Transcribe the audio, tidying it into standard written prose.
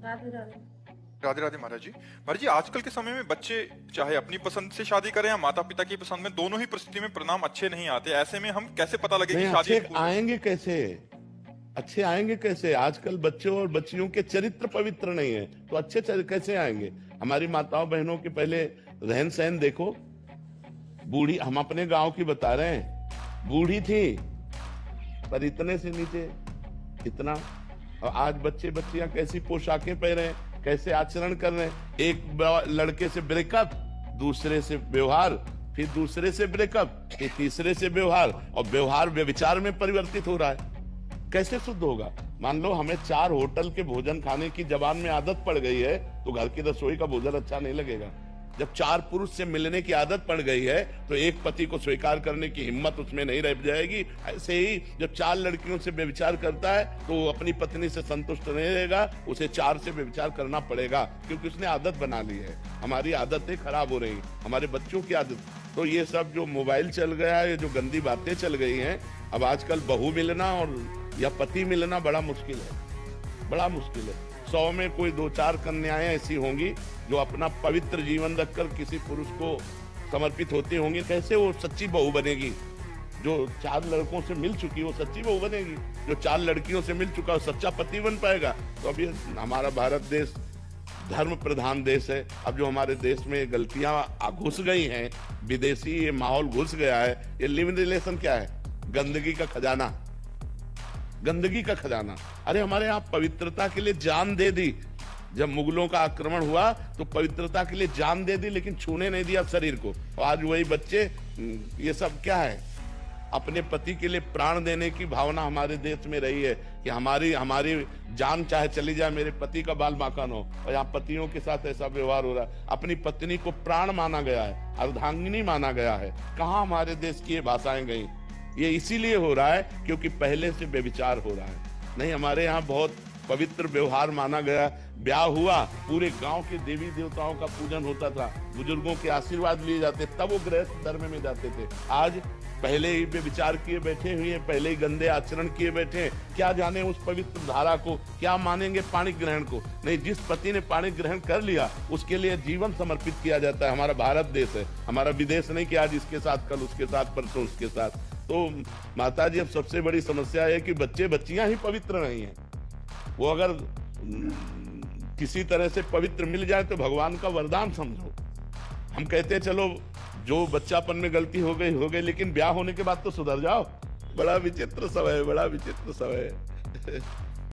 राधे राधे। राधे राधे महाराज जी। महाराज जी, आजकल के समय में बच्चे चाहे अपनी पसंद से शादी करें या माता पिता की पसंद में, दोनों ही परिस्थिति में परिणाम अच्छे नहीं आते। ऐसे में हम कैसे पता लगे नहीं, कि शादी अच्छे आएंगे कैसे? अच्छे आएंगे कैसे? आजकल बच्चों और बच्चियों के चरित्र पवित्र नहीं है, तो अच्छे कैसे आएंगे? हमारी माताओं बहनों के पहले रहन सहन देखो। बूढ़ी, हम अपने गांव की बता रहे हैं, बूढ़ी थी पर इतने से नीचे इतना, और आज बच्चे बच्चियां कैसी पोशाकें पहन रहे हैं, कैसे आचरण कर रहे हैं। एक लड़के से ब्रेकअप, दूसरे से व्यवहार, फिर दूसरे से ब्रेकअप, फिर तीसरे से व्यवहार, और व्यवहार व्यभिचार में परिवर्तित हो रहा है। कैसे शुद्ध होगा? मान लो हमें 4 होटल के भोजन खाने की जबान में आदत पड़ गई है, तो घर की रसोई का भोजन अच्छा नहीं लगेगा। जब 4 पुरुष से मिलने की आदत पड़ गई है, तो एक पति को स्वीकार करने की हिम्मत उसमें नहीं रह जाएगी। ऐसे ही जब 4 लड़कियों से व्यभिचार करता है, तो वो अपनी पत्नी से संतुष्ट नहीं रहेगा, उसे 4 से व्यभिचार करना पड़ेगा, क्योंकि उसने आदत बना ली है। हमारी आदतें खराब हो रही, हमारे बच्चों की आदत। तो ये सब जो मोबाइल चल गया है, जो गंदी बातें चल गई हैं, अब आजकल बहू मिलना और या पति मिलना बड़ा मुश्किल है, बड़ा मुश्किल है। 100 में कोई 2-4 कन्याएं ऐसी होंगी जो अपना पवित्र जीवन रखकर किसी पुरुष को समर्पित होती होंगी। कैसे वो सच्ची बहू बनेगी? जो 4 लड़कों से मिल चुकी वो सच्ची बहू बनेगी? जो 4 लड़कियों से मिल चुका वो सच्चा पति बन पाएगा? तो अब ये हमारा भारत देश धर्म प्रधान देश है। अब जो हमारे देश में गलतियां घुस गई हैं, विदेशी ये माहौल घुस गया है। ये लिव इन रिलेशन क्या है? गंदगी का खजाना, गंदगी का खजाना। अरे हमारे यहाँ पवित्रता के लिए जान दे दी। जब मुगलों का आक्रमण हुआ तो पवित्रता के लिए जान दे दी, लेकिन छूने नहीं दिया शरीर को। और आज वही बच्चे, ये सब क्या है? अपने पति के लिए प्राण देने की भावना हमारे देश में रही है कि हमारी जान चाहे चली जाए, मेरे पति का बाल बांका न हो। और यहाँ पतियों के साथ ऐसा व्यवहार हो रहा है। अपनी पत्नी को प्राण माना गया है, अर्धांगिनी माना गया है। कहाँ हमारे देश की ये भाषाएं गई? ये इसीलिए हो रहा है क्योंकि पहले से व्यभिचार हो रहा है। नहीं, हमारे यहाँ बहुत पवित्र व्यवहार माना गया। ब्याह हुआ, पूरे गांव के देवी देवताओं का पूजन होता था, बुजुर्गों के आशीर्वाद लिए जाते, तब वो गृहस्थ धर्म में जाते थे। आज पहले ही व्यभिचार किए बैठे हुए हैं, पहले ही गंदे आचरण किए बैठे हैं। क्या जाने उस पवित्र धारा को, क्या मानेंगे पाणी ग्रहण को? नहीं, जिस पति ने पाणी ग्रहण कर लिया उसके लिए जीवन समर्पित किया जाता है। हमारा भारत देश है, हमारा विदेश नहीं कि आज इसके साथ, कल उसके साथ, परसों उसके साथ। तो माता जी, अब सबसे बड़ी समस्या है कि बच्चे बच्चियां ही पवित्र नहीं हैं। वो अगर किसी तरह से पवित्र मिल जाए तो भगवान का वरदान समझो। हम कहते हैं चलो जो बच्चापन में गलती हो गई, लेकिन ब्याह होने के बाद तो सुधर जाओ। बड़ा विचित्र समय है, बड़ा विचित्र समय है।